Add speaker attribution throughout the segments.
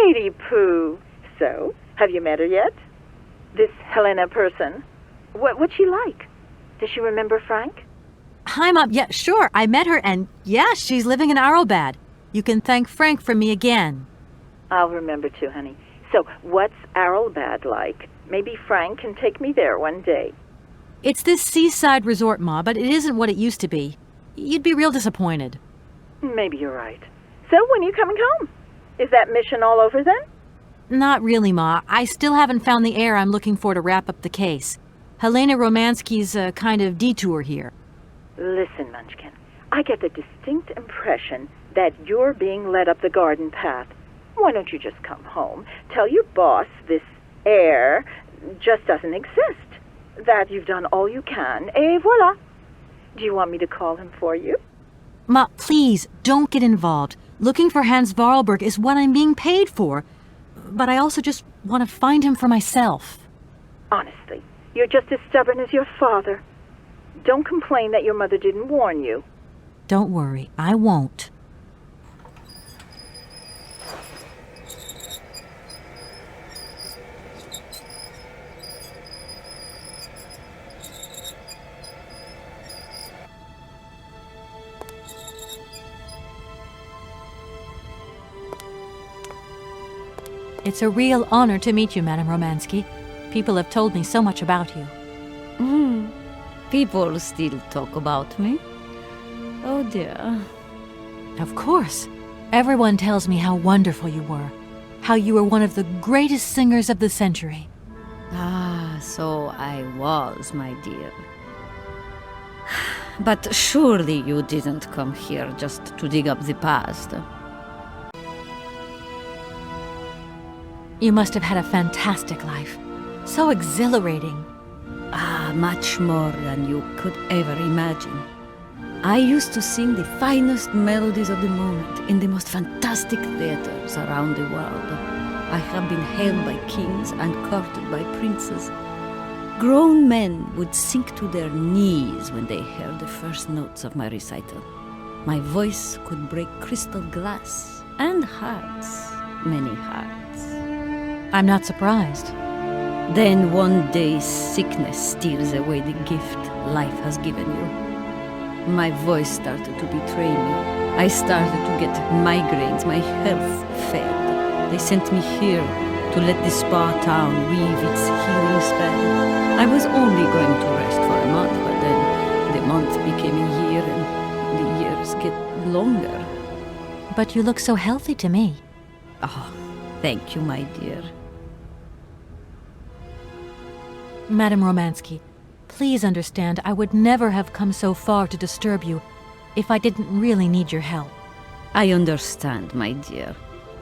Speaker 1: Katie Pooh. So, have you met her yet? This Helena person? What's she like? Does she remember Frank?
Speaker 2: Hi, Mom. Yeah, sure. I met her, and yeah, she's living in Arlbad. You can thank Frank for me again.
Speaker 1: I'll remember too, honey. So, what's Arlbad like? Maybe Frank can take me there one day.
Speaker 2: It's this seaside resort, Ma, but it isn't what it used to be. You'd be real disappointed.
Speaker 1: Maybe you're right. So, when are you coming home? Is that mission all over then?
Speaker 2: Not really, Ma. I still haven't found the heir I'm looking for to wrap up the case. Helena Romanski's a kind of detour here.
Speaker 1: Listen, Munchkin, I get the distinct impression that you're being led up the garden path. Why don't you just come home, tell your boss this heir just doesn't exist, that you've done all you can, et voila. Do you want me to call him for you?
Speaker 2: Ma, please, don't get involved. Looking for Hans Vorarlberg is what I'm being paid for. But I also just want to find him for myself.
Speaker 1: Honestly, you're just as stubborn as your father. Don't complain that your mother didn't warn you.
Speaker 2: Don't worry, I won't. It's a real honor to meet you, Madame Romanski. People have told me so much about you.
Speaker 3: People still talk about me? Oh dear.
Speaker 2: Of course. Everyone tells me how wonderful you were. How you were one of the greatest singers of the century.
Speaker 3: Ah, so I was, my dear. But surely you didn't come here just to dig up the past.
Speaker 2: You must have had a fantastic life. So exhilarating.
Speaker 3: Ah, much more than you could ever imagine. I used to sing the finest melodies of the moment in the most fantastic theaters around the world. I have been hailed by kings and courted by princes. Grown men would sink to their knees when they heard the first notes of my recital. My voice could break crystal glass and hearts, many hearts.
Speaker 2: I'm not surprised.
Speaker 3: Then one day sickness steals away the gift life has given you. My voice started to betray me. I started to get migraines. My health failed. They sent me here to let the spa town weave its healing spell. I was only going to rest for a month, but then the month became a year and the years get longer.
Speaker 2: But you look so healthy to me.
Speaker 3: Oh, thank you, my dear.
Speaker 2: Madame Romanski, please understand I would never have come so far to disturb you if I didn't really need your help.
Speaker 3: I understand, my dear.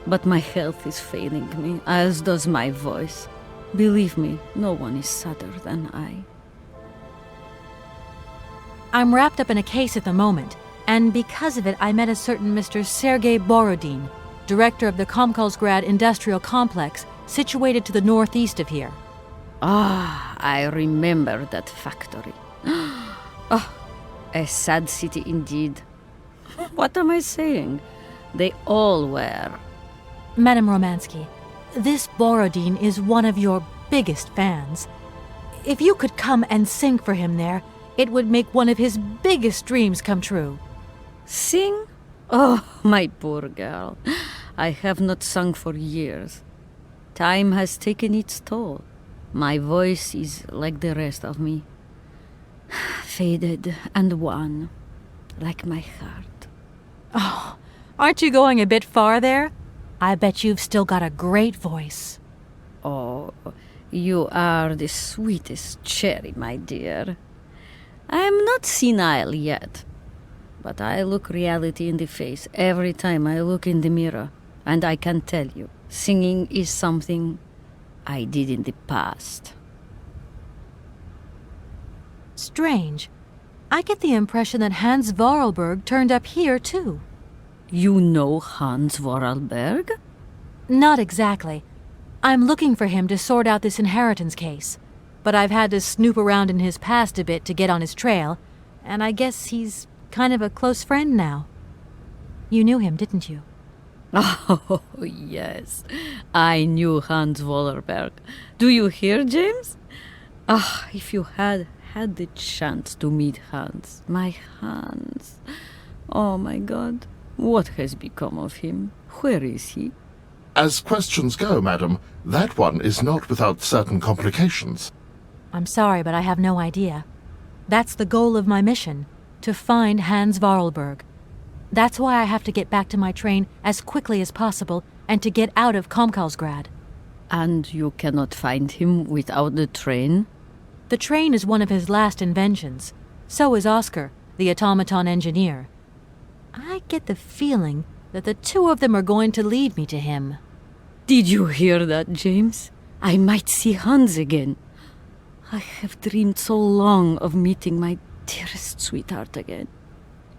Speaker 3: But my health is failing me, as does my voice. Believe me, no one is sadder than I.
Speaker 2: I'm wrapped up in a case at the moment, and because of it I met a certain Mr. Sergei Borodin, director of the Komkolsgrad Industrial Complex, situated to the northeast of here.
Speaker 3: Ah, I remember that factory. Oh, a sad city indeed. What am I saying? They all were.
Speaker 2: Madame Romanski, this Borodin is one of your biggest fans. If you could come and sing for him there, it would make one of his biggest dreams come true.
Speaker 3: Sing? Oh, my poor girl. I have not sung for years. Time has taken its toll. My voice is like the rest of me. Faded and wan, like my heart.
Speaker 2: Oh, aren't you going a bit far there? I bet you've still got a great voice.
Speaker 3: Oh, you are the sweetest cherry, my dear. I am not senile yet, but I look reality in the face every time I look in the mirror, and I can tell you, singing is something I did in the past.
Speaker 2: Strange. I get the impression that Hans Vorarlberg turned up here, too.
Speaker 3: You know Hans Vorarlberg?
Speaker 2: Not exactly. I'm looking for him to sort out this inheritance case. But I've had to snoop around in his past a bit to get on his trail, and I guess he's kind of a close friend now. You knew him, didn't you?
Speaker 3: Oh, yes. I knew Hans Wallerberg. Do you hear, James? Ah, if you had had the chance to meet Hans. My Hans. Oh, my God. What has become of him? Where is he?
Speaker 4: As questions go, madam, that one is not without certain complications.
Speaker 2: I'm sorry, but I have no idea. That's the goal of my mission, to find Hans Vorarlberg. That's why I have to get back to my train as quickly as possible and to get out of Komkalsgrad.
Speaker 3: And you cannot find him without the train?
Speaker 2: The train is one of his last inventions. So is Oscar, the automaton engineer. I get the feeling that the two of them are going to lead me to him.
Speaker 3: Did you hear that, James? I might see Hans again. I have dreamed so long of meeting my dearest sweetheart again.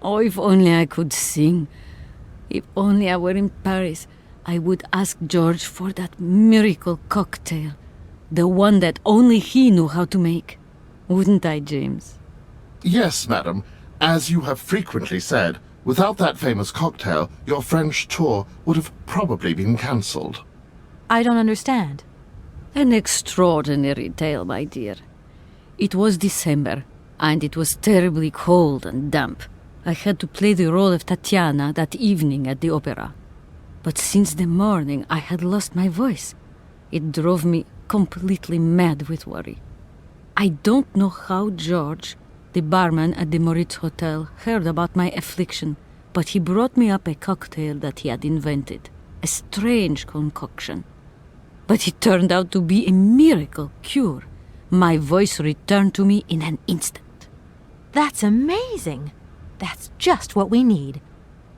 Speaker 3: Oh, if only I could sing. If only I were in Paris, I would ask George for that miracle cocktail. The one that only he knew how to make. Wouldn't I, James?
Speaker 4: Yes, madam. As you have frequently said, without that famous cocktail, your French tour would have probably been cancelled.
Speaker 2: I don't understand.
Speaker 3: An extraordinary tale, my dear. It was December, and it was terribly cold and damp. I had to play the role of Tatiana that evening at the opera. But since the morning I had lost my voice. It drove me completely mad with worry. I don't know how George, the barman at the Moritz Hotel, heard about my affliction, but he brought me up a cocktail that he had invented. A strange concoction. But it turned out to be a miracle cure. My voice returned to me in an instant.
Speaker 2: That's amazing. That's just what we need.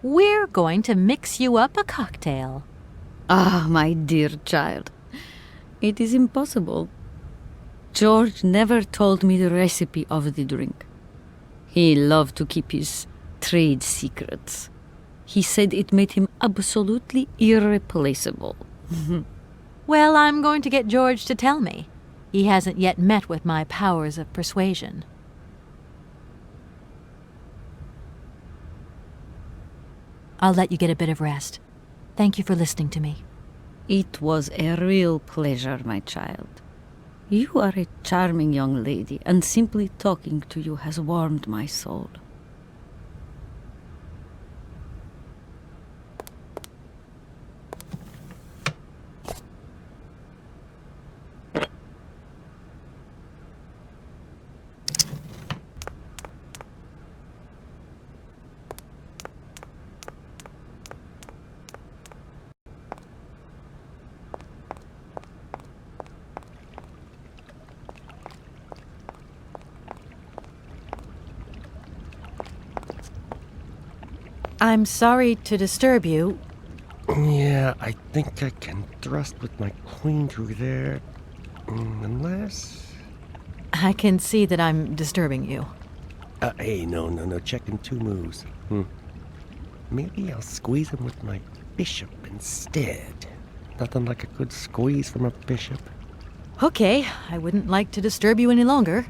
Speaker 2: We're going to mix you up a cocktail.
Speaker 3: Ah, my dear child. It is impossible. George never told me the recipe of the drink. He loved to keep his trade secrets. He said it made him absolutely irreplaceable.
Speaker 2: Well, I'm going to get George to tell me. He hasn't yet met with my powers of persuasion. I'll let you get a bit of rest. Thank you for listening to me.
Speaker 3: It was a real pleasure, my child. You are a charming young lady, and simply talking to you has warmed my soul.
Speaker 2: I'm sorry to disturb you.
Speaker 5: Yeah, I think I can thrust with my queen through there. Unless...
Speaker 2: I can see that I'm disturbing you.
Speaker 5: Hey, no. Checking two moves. Maybe I'll squeeze him with my bishop instead. Nothing like a good squeeze from a bishop.
Speaker 2: Okay, I wouldn't like to disturb you any longer.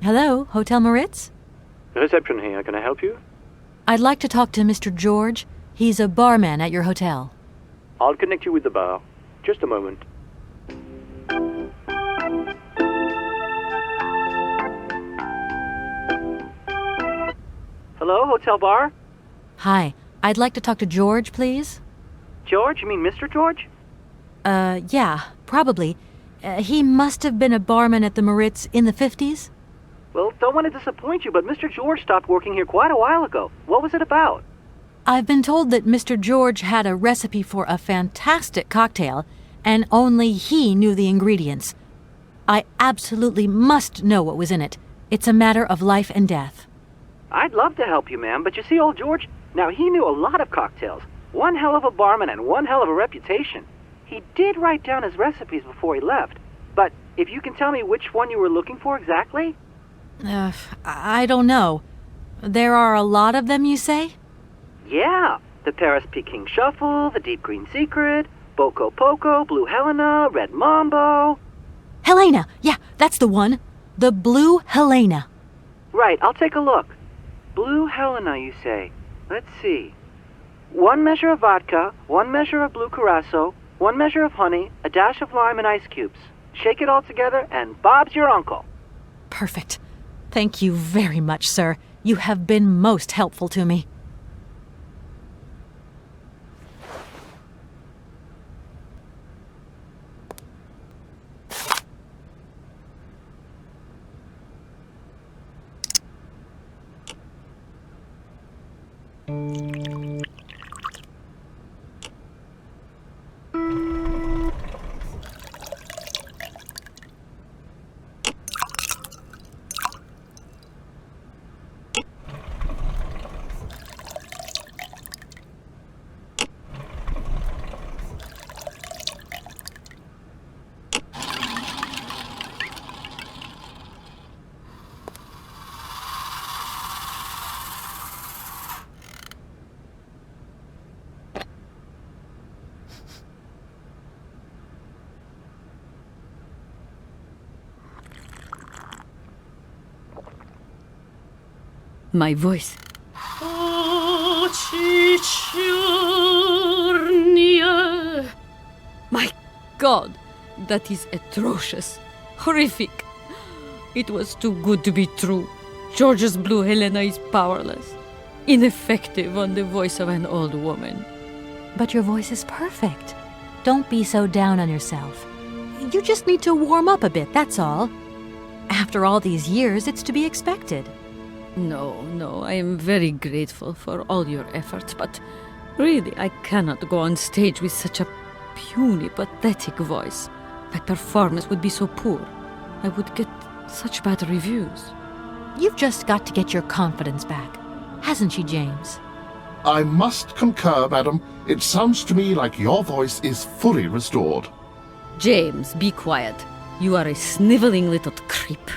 Speaker 2: Hello, Hotel Moritz?
Speaker 6: Reception here. Can I help you?
Speaker 2: I'd like to talk to Mr. George. He's a barman at your hotel.
Speaker 6: I'll connect you with the bar. Just a moment. Hello, hotel bar?
Speaker 2: Hi, I'd like to talk to George, please.
Speaker 6: George? You mean Mr. George?
Speaker 2: Yeah, probably. He must have been a barman at the Moritz in the 50s.
Speaker 6: Well, don't want to disappoint you, but Mr. George stopped working here quite a while ago. What was it about?
Speaker 2: I've been told that Mr. George had a recipe for a fantastic cocktail, and only he knew the ingredients. I absolutely must know what was in it. It's a matter of life and death.
Speaker 6: I'd love to help you, ma'am, but you see, old George, now he knew a lot of cocktails. One hell of a barman and one hell of a reputation. He did write down his recipes before he left. But if you can tell me which one you were looking for exactly?
Speaker 2: I don't know. There are a lot of them, you say?
Speaker 6: Yeah, the Paris Peking Shuffle, the Deep Green Secret, Boco Poco, Blue Helena, Red Mambo.
Speaker 2: Helena! Yeah, that's the one. The Blue Helena.
Speaker 6: Right, I'll take a look. Blue Helena, you say? Let's see. 1 measure of vodka, 1 measure of blue curacao, 1 measure of honey, a dash of lime and ice cubes. Shake it all together, and Bob's your uncle.
Speaker 2: Perfect. Thank you very much, sir. You have been most helpful to me.
Speaker 3: My voice. My God, that is atrocious, horrific. It was too good to be true. George's Blue Helena is powerless, ineffective on the voice of an old woman.
Speaker 2: But your voice is perfect. Don't be so down on yourself. You just need to warm up a bit, that's all. After all these years, it's to be expected.
Speaker 3: No, I am very grateful for all your efforts, but really, I cannot go on stage with such a puny, pathetic voice. My performance would be so poor. I would get such bad reviews.
Speaker 2: You've just got to get your confidence back. Hasn't she, James?
Speaker 4: I must concur, madam. It sounds to me like your voice is fully restored.
Speaker 3: James, be quiet. You are a sniveling little creep.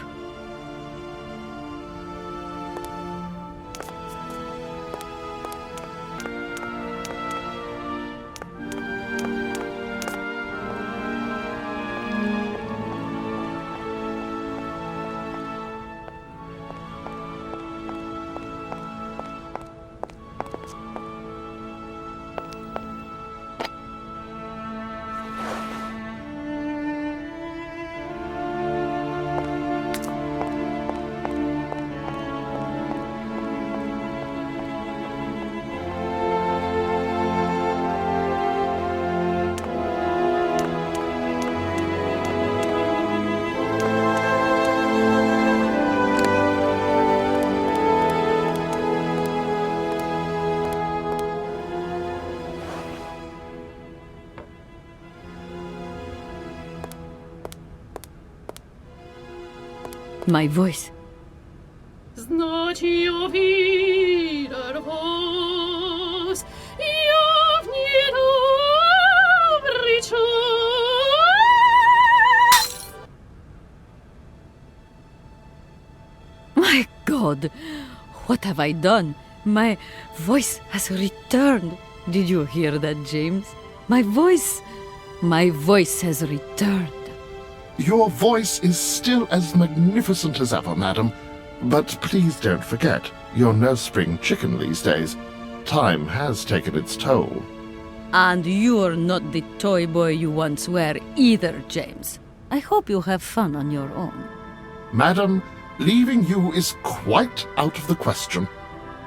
Speaker 3: My voice. My God, what have I done? My voice has returned. Did you hear that, James? My voice has returned.
Speaker 4: Your voice is still as magnificent as ever, madam. But please don't forget, you're no spring chicken these days. Time has taken its toll.
Speaker 3: And you're not the toy boy you once were either, James. I hope you have fun on your own.
Speaker 4: Madam, leaving you is quite out of the question.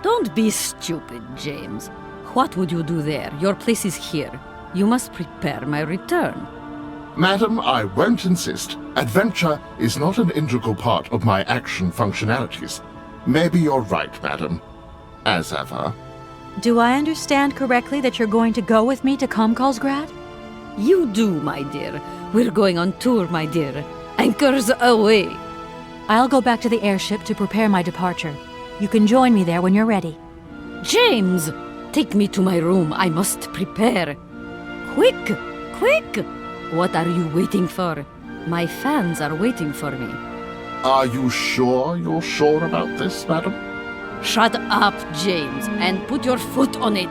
Speaker 3: Don't be stupid, James. What would you do there? Your place is here. You must prepare my return.
Speaker 4: Madam, I won't insist. Adventure is not an integral part of my action functionalities. Maybe you're right, madam. As ever.
Speaker 2: Do I understand correctly that you're going to go with me to Comcalsgrad?
Speaker 3: You do, my dear. We're going on tour, my dear. Anchors away.
Speaker 2: I'll go back to the airship to prepare my departure. You can join me there when you're ready.
Speaker 3: James! Take me to my room. I must prepare. Quick! Quick! What are you waiting for? My fans are waiting for me.
Speaker 4: Are you sure you're sure about this, madam?
Speaker 3: Shut up, James, and put your foot on it.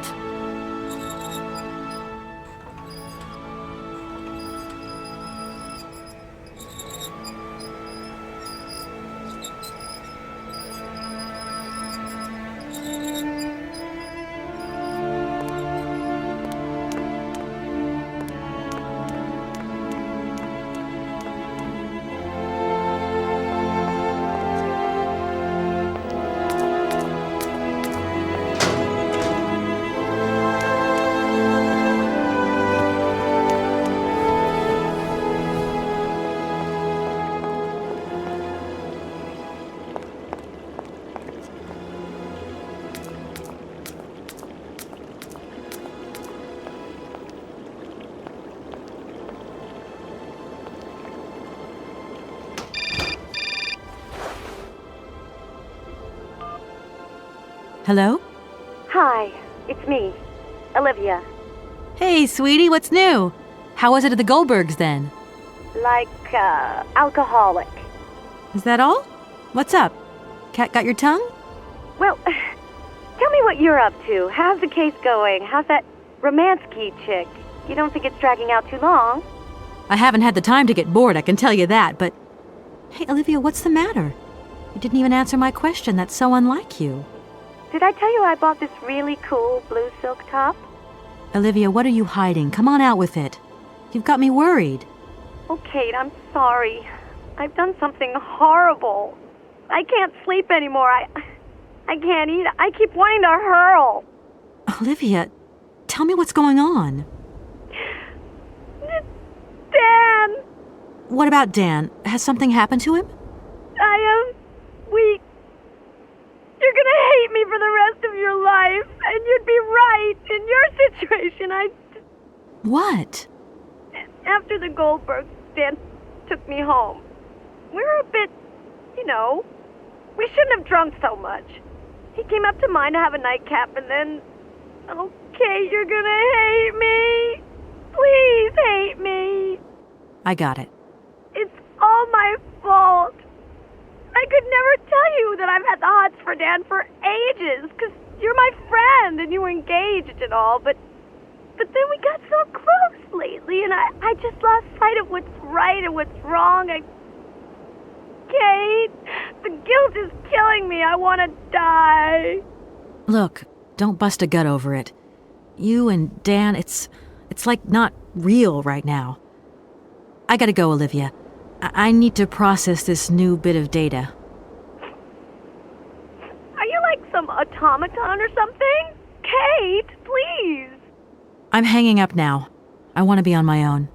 Speaker 2: Hello?
Speaker 7: Hi, it's me, Olivia.
Speaker 2: Hey, sweetie, what's new? How was it at the Goldbergs then?
Speaker 7: Like, alcoholic.
Speaker 2: Is that all? What's up? Cat got your tongue?
Speaker 7: Well, tell me what you're up to. How's the case going? How's that Romanski chick? You don't think it's dragging out too long?
Speaker 2: I haven't had the time to get bored, I can tell you that, but... Hey, Olivia, what's the matter? You didn't even answer my question. That's so unlike you.
Speaker 7: Did I tell you I bought this really cool blue silk top?
Speaker 2: Olivia, what are you hiding? Come on out with it. You've got me worried.
Speaker 7: Oh, Kate, I'm sorry. I've done something horrible. I can't sleep anymore. I can't eat. I keep wanting to hurl.
Speaker 2: Olivia, tell me what's going on.
Speaker 7: Dan!
Speaker 2: What about Dan? Has something happened to him?
Speaker 7: You're gonna hate me for the rest of your life, and you'd be right. In your situation,
Speaker 2: What?
Speaker 7: After the Goldbergs, Dan took me home. We were a bit, we shouldn't have drunk so much. He came up to mine to have a nightcap, and then, okay, you're gonna hate me. Please hate me.
Speaker 2: I got it.
Speaker 7: It's all my fault. I could never tell you that I've had the hots for Dan for ages, because you're my friend and you were engaged and all, but then we got so close lately, and I just lost sight of what's right and what's wrong. Kate, the guilt is killing me. I want to die.
Speaker 2: Look, don't bust a gut over it. You and Dan, it's like not real right now. I gotta go, Olivia. I need to process this new bit of data.
Speaker 7: Are you like some automaton or something? Kate, please.
Speaker 2: I'm hanging up now. I want to be on my own.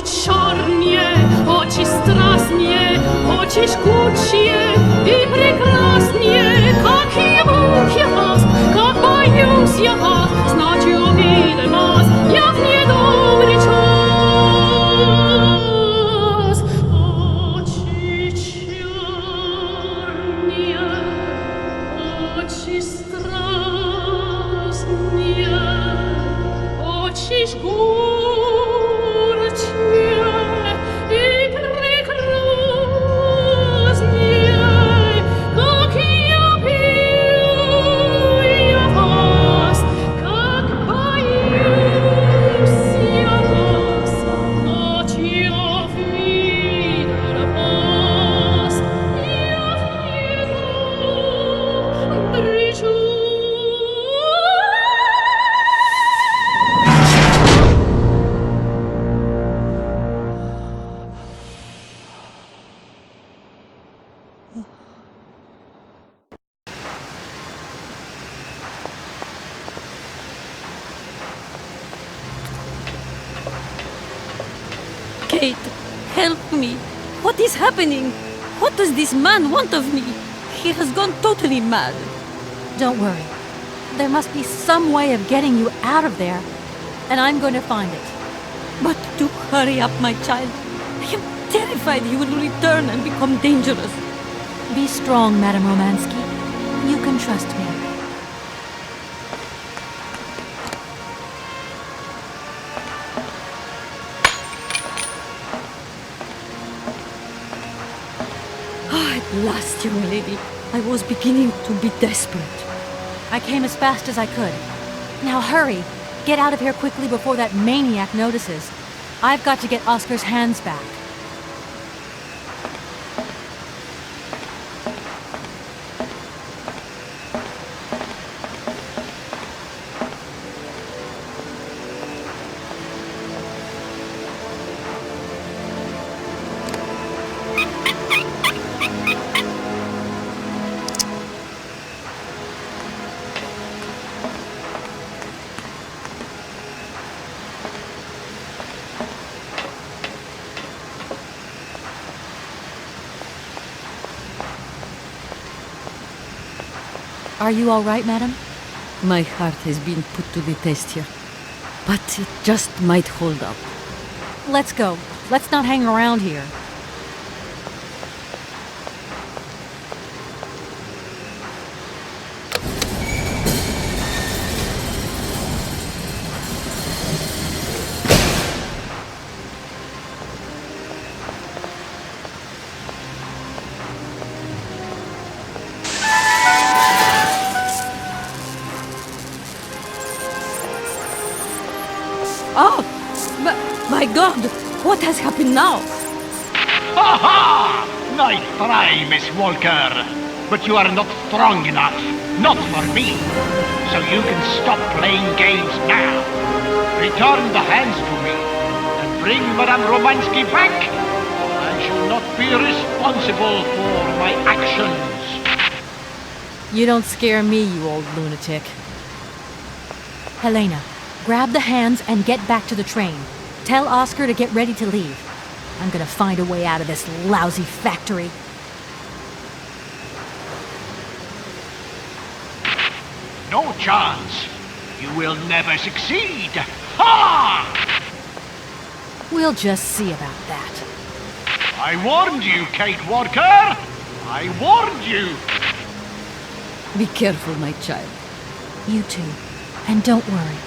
Speaker 8: черные, очень страстные, очень жгучие и прекрасные, как ему я вас, как боюсь я вас, значит увидел вас, я в недобрый час. Очи черные, очи страстные, очи жгучие и прекрасные, как я пью я вас, как боюсь я вас, ночью видел вас, я в недобрый час.
Speaker 3: Kate, help me. What is happening? What does this man want of me? He has gone totally mad.
Speaker 2: Don't worry. There must be some way of getting you out of there, and I'm going to find it.
Speaker 3: But do hurry up, my child. I am terrified he will return and become dangerous.
Speaker 2: Be strong, Madame Romanski. You can trust me.
Speaker 3: At last, young lady. I was beginning to be desperate.
Speaker 2: I came as fast as I could. Now hurry. Get out of here quickly before that maniac notices. I've got to get Oscar's hands back. Are you all right, madam?
Speaker 3: My heart has been put to the test here. But it just might hold up.
Speaker 2: Let's go. Let's not hang around here.
Speaker 3: Oh! My God! What has happened now?
Speaker 9: Ha ha! Nice try, Miss Walker. But you are not strong enough. Not for me. So you can stop playing games now. Return the hands to me. And bring Madame Romanski back. I shall not be responsible for my actions.
Speaker 2: You don't scare me, you old lunatic. Helena, grab the hands and get back to the train. Tell Oscar to get ready to leave. I'm gonna find a way out of this lousy factory.
Speaker 9: No chance. You will never succeed. Ha!
Speaker 2: We'll just see about that.
Speaker 9: I warned you, Kate Walker. I warned you.
Speaker 3: Be careful, my child.
Speaker 2: You too. And don't worry.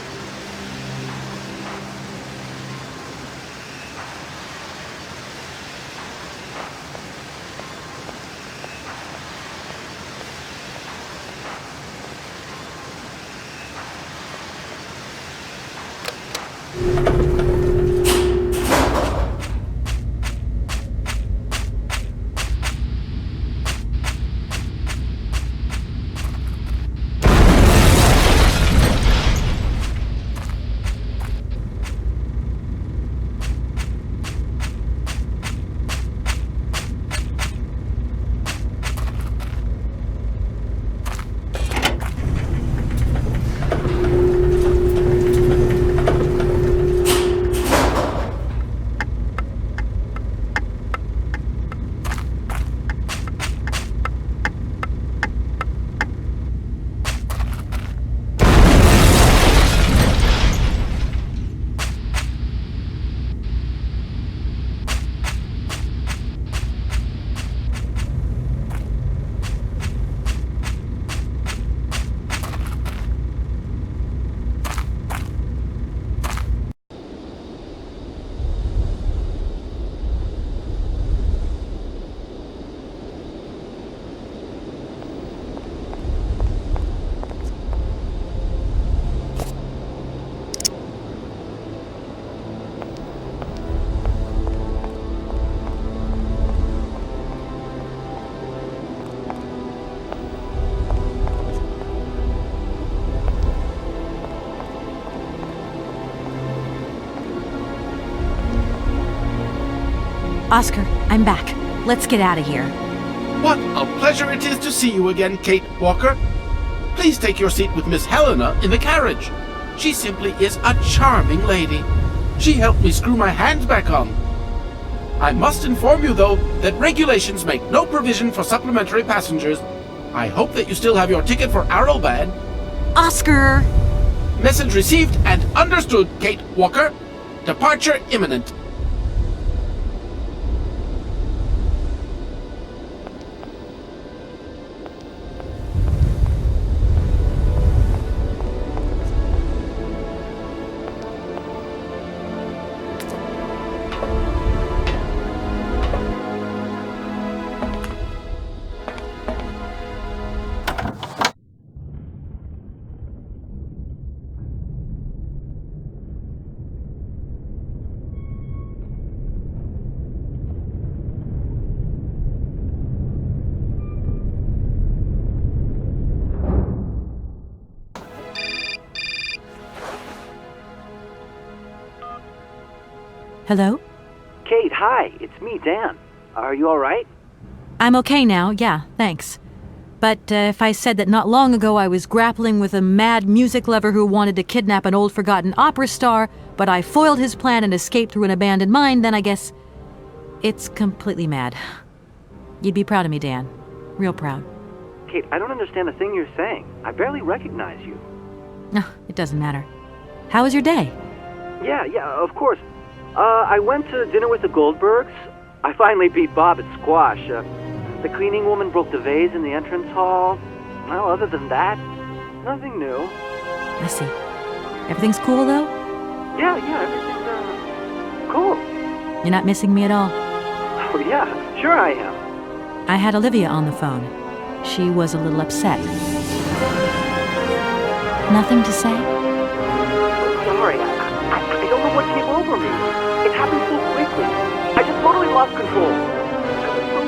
Speaker 2: Oscar, I'm back. Let's get out of here.
Speaker 10: What a pleasure it is to see you again, Kate Walker. Please take your seat with Miss Helena in the carriage. She simply is a charming lady. She helped me screw my hand back on. I must inform you, though, that regulations make no provision for supplementary passengers. I hope that you still have your ticket for Arrowbad.
Speaker 2: Oscar!
Speaker 10: Message received and understood, Kate Walker. Departure imminent.
Speaker 2: Hello?
Speaker 6: Kate, hi. It's me, Dan. Are you all right?
Speaker 2: I'm okay now, yeah, thanks. But if I said that not long ago I was grappling with a mad music lover who wanted to kidnap an old forgotten opera star, but I foiled his plan and escaped through an abandoned mine, then I guess it's completely mad. You'd be proud of me, Dan. Real proud.
Speaker 6: Kate, I don't understand a thing you're saying. I barely recognize you.
Speaker 2: No, it doesn't matter. How was your day?
Speaker 6: Yeah, of course. I went to dinner with the Goldbergs. I finally beat Bob at squash. The cleaning woman broke the vase in the entrance hall. Well, other than that, nothing new.
Speaker 2: I see. Everything's cool, though?
Speaker 6: Yeah, everything's, cool.
Speaker 2: You're not missing me at all?
Speaker 6: Oh, yeah, sure I am.
Speaker 2: I had Olivia on the phone. She was a little upset. Nothing to say?
Speaker 6: Sorry, I don't know what came over me. It happened so quickly. I just totally lost control. I was so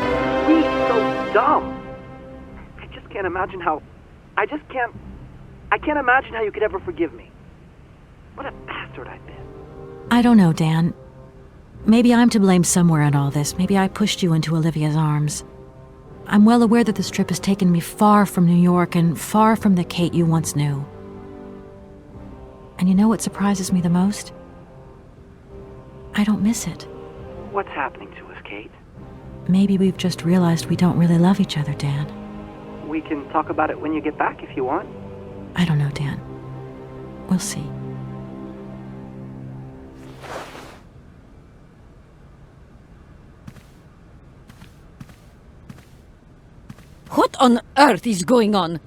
Speaker 6: sweet, so dumb. I just can't imagine how... I can't imagine how you could ever forgive me. What a bastard I've been.
Speaker 2: I don't know, Dan. Maybe I'm to blame somewhere in all this. Maybe I pushed you into Olivia's arms. I'm well aware that this trip has taken me far from New York and far from the Kate you once knew. And you know what surprises me the most? I don't miss it.
Speaker 6: What's happening to us, Kate?
Speaker 2: Maybe we've just realized we don't really love each other, Dan.
Speaker 6: We can talk about it when you get back if you want.
Speaker 2: I don't know, Dan. We'll see.
Speaker 3: What on earth is going on?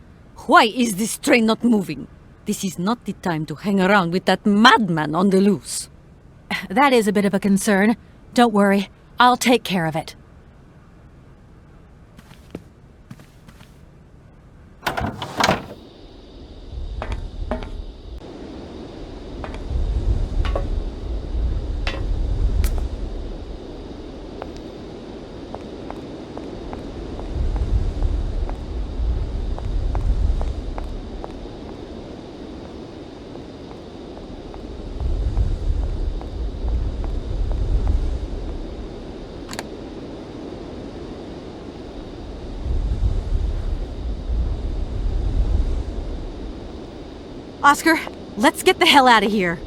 Speaker 3: Why is this train not moving? This is not the time to hang around with that madman on the loose.
Speaker 2: That is a bit of a concern. Don't worry. I'll take care of it. Oscar, let's get the hell out of here.